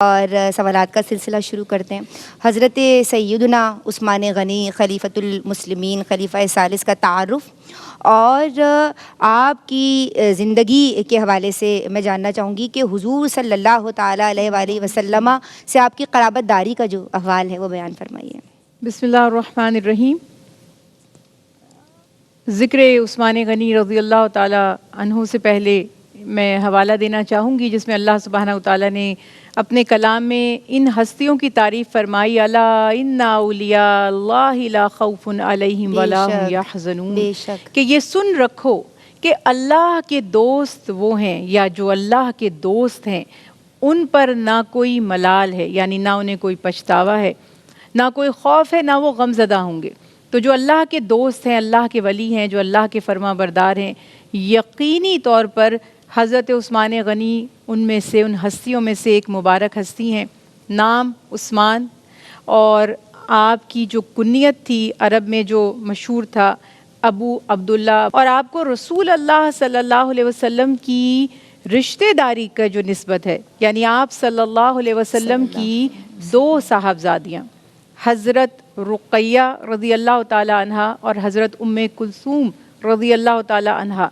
اور سوالات کا سلسلہ شروع کرتے ہیں۔ حضرت سیدنا عثمان غنی خلیفۃ المسلمین خلیفہ ثالث کا تعارف اور آپ کی زندگی کے حوالے سے میں جاننا چاہوں گی کہ حضور صلی اللہ تعالیٰ علیہ وآلہ وسلم سے آپ کی قرابت داری کا جو احوال ہے وہ بیان فرمائیے۔ بسم اللہ الرحمن الرحیم۔ ذکر عثمان غنی رضی اللہ تعالیٰ عنہ سے پہلے میں حوالہ دینا چاہوں گی جس میں اللہ سبحانہ وتعالیٰ نے اپنے کلام میں ان ہستیوں کی تعریف فرمائی، الا ان اولیاء اللہ لا خوف علیہم ولا هم یحزنون، کہ یہ سن رکھو کہ اللہ کے دوست وہ ہیں یا جو اللہ کے دوست ہیں ان پر نہ کوئی ملال ہے، یعنی نہ انہیں کوئی پچھتاوا ہے، نہ کوئی خوف ہے، نہ وہ غم زدہ ہوں گے۔ تو جو اللہ کے دوست ہیں، اللہ کے ولی ہیں، جو اللہ کے فرما بردار ہیں، یقینی طور پر حضرت عثمان غنی ان میں سے، ان ہستیوں میں سے ایک مبارک ہستی ہیں۔ نام عثمان، اور آپ کی جو کنیت تھی عرب میں جو مشہور تھا ابو عبداللہ، اور آپ کو رسول اللہ صلی اللہ علیہ وسلم کی رشتہ داری کا جو نسبت ہے، یعنی آپ صلی اللہ علیہ وسلم کی دو صاحبزادیاں حضرت رقیہ رضی اللہ تعالی عنہا اور حضرت ام کلثوم رضی اللہ تعالی عنہا،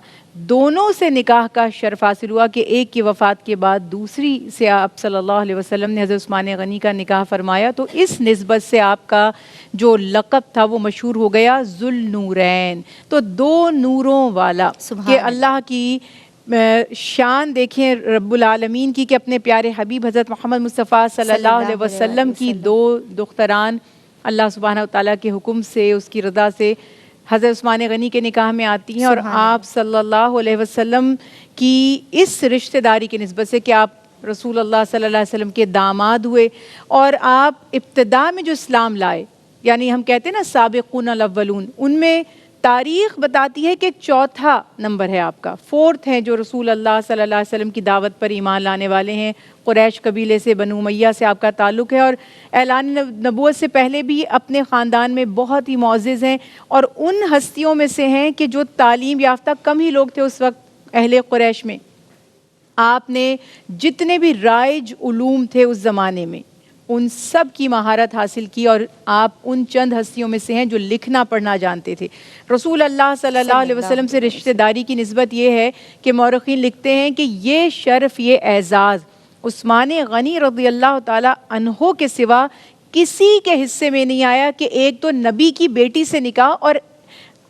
دونوں سے نکاح کا شرف حاصل ہوا کہ ایک کی وفات کے بعد دوسری سے آپ صلی اللہ علیہ وسلم نے حضرت عثمان غنی کا نکاح فرمایا، تو اس نسبت سے آپ کا جو لقب تھا وہ مشہور ہو گیا ذوالنورین، تو دو نوروں والا، کہ اللہ کی شان دیکھیں رب العالمین کی، کہ اپنے پیارے حبیب حضرت محمد مصطفیٰ صلی اللہ علیہ وسلم کی دو دختران اللہ سبحانہ وتعالیٰ کے حکم سے، اس کی رضا سے حضرت عثمان غنی کے نکاح میں آتی ہیں، اور آپ صلی اللہ علیہ وسلم کی اس رشتہ داری کی نسبت سے کہ آپ رسول اللہ صلی اللہ علیہ وسلم کے داماد ہوئے، اور آپ ابتدا میں جو اسلام لائے، یعنی ہم کہتے ہیں نا سابقون الاولون، ان میں تاریخ بتاتی ہے کہ چوتھا نمبر ہے آپ کا، فورتھ ہیں جو رسول اللہ صلی اللہ علیہ وسلم کی دعوت پر ایمان لانے والے ہیں۔ قریش قبیلے سے، بنو امیہ سے آپ کا تعلق ہے، اور اعلان نبوت سے پہلے بھی اپنے خاندان میں بہت ہی معزز ہیں، اور ان ہستیوں میں سے ہیں کہ جو تعلیم یافتہ کم ہی لوگ تھے اس وقت اہل قریش میں۔ آپ نے جتنے بھی رائج علوم تھے اس زمانے میں ان سب کی مہارت حاصل کی، اور آپ ان چند ہستیوں میں سے ہیں جو لکھنا پڑھنا جانتے تھے۔ رسول اللہ صلی اللہ علیہ وسلم سے رشتہ داری کی نسبت یہ ہے کہ مورخین لکھتے ہیں کہ یہ شرف، یہ اعزاز عثمان غنی رضی اللہ تعالی عنہ کے سوا کسی کے حصے میں نہیں آیا، کہ ایک تو نبی کی بیٹی سے نکاح، اور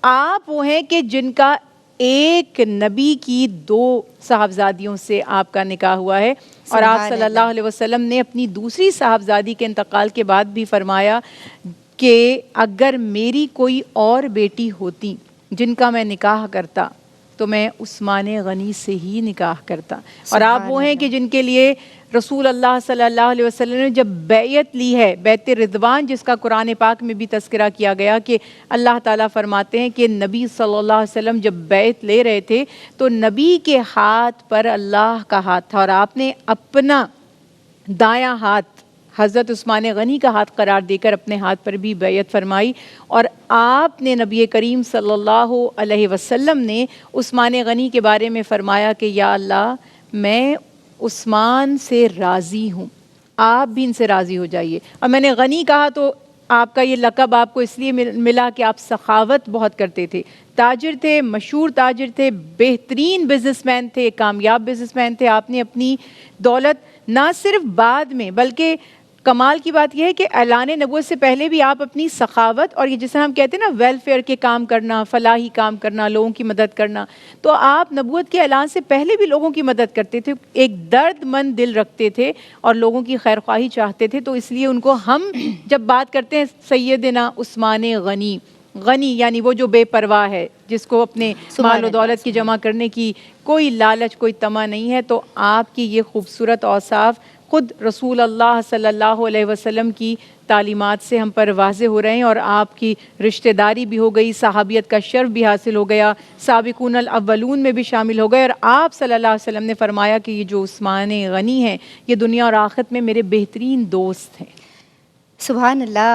آپ وہ ہیں کہ جن کا ایک نبی کی دو صاحبزادیوں سے آپ کا نکاح ہوا ہے، اور آپ صلی اللہ علیہ وسلم نے اپنی دوسری صاحبزادی کے انتقال کے بعد بھی فرمایا کہ اگر میری کوئی اور بیٹی ہوتی جن کا میں نکاح کرتا تو میں عثمان غنی سے ہی نکاح کرتا، اور آپ وہ ہیں کہ جن کے لیے رسول اللہ صلی اللہ علیہ وسلم نے جب بیعت لی ہے، بیعت رضوان جس کا قرآن پاک میں بھی تذکرہ کیا گیا، کہ اللہ تعالیٰ فرماتے ہیں کہ نبی صلی اللہ علیہ وسلم جب بیعت لے رہے تھے تو نبی کے ہاتھ پر اللہ کا ہاتھ تھا، اور آپ نے اپنا دایاں ہاتھ حضرت عثمان غنی کا ہاتھ قرار دے کر اپنے ہاتھ پر بھی بیعت فرمائی، اور آپ نے نبی کریم صلی اللہ علیہ وسلم نے عثمان غنی کے بارے میں فرمایا کہ یا اللہ میں عثمان سے راضی ہوں، آپ بھی ان سے راضی ہو جائیے۔ اور میں نے غنی کہا تو آپ کا یہ لقب آپ کو اس لیے ملا کہ آپ سخاوت بہت کرتے تھے، تاجر تھے، مشہور تاجر تھے، بہترین بزنس مین تھے، کامیاب بزنس مین تھے۔ آپ نے اپنی دولت نہ صرف بعد میں، بلکہ کمال کی بات یہ ہے کہ اعلان نبوت سے پہلے بھی آپ اپنی سخاوت، اور یہ جسے ہم کہتے ہیں نا ویلفیئر کے کام کرنا، فلاحی کام کرنا، لوگوں کی مدد کرنا، تو آپ نبوت کے اعلان سے پہلے بھی لوگوں کی مدد کرتے تھے، ایک درد مند دل رکھتے تھے اور لوگوں کی خیر خواہی چاہتے تھے۔ تو اس لیے ان کو ہم جب بات کرتے ہیں سیدنا عثمان غنی، غنی یعنی وہ جو بے پرواہ ہے، جس کو اپنے مال و دولت کی جمع کرنے کی کوئی لالچ، کوئی طمع نہیں ہے، تو آپ کی یہ خوبصورت اوصاف خود رسول اللہ صلی اللہ علیہ وسلم کی تعلیمات سے ہم پر واضح ہو رہے ہیں، اور آپ کی رشتہ داری بھی ہو گئی، صحابیت کا شرف بھی حاصل ہو گیا، سابقون الاولون میں بھی شامل ہو گئے، اور آپ صلی اللہ علیہ وسلم نے فرمایا کہ یہ جو عثمان غنی ہیں یہ دنیا اور آخرت میں میرے بہترین دوست ہیں۔ سبحان اللہ۔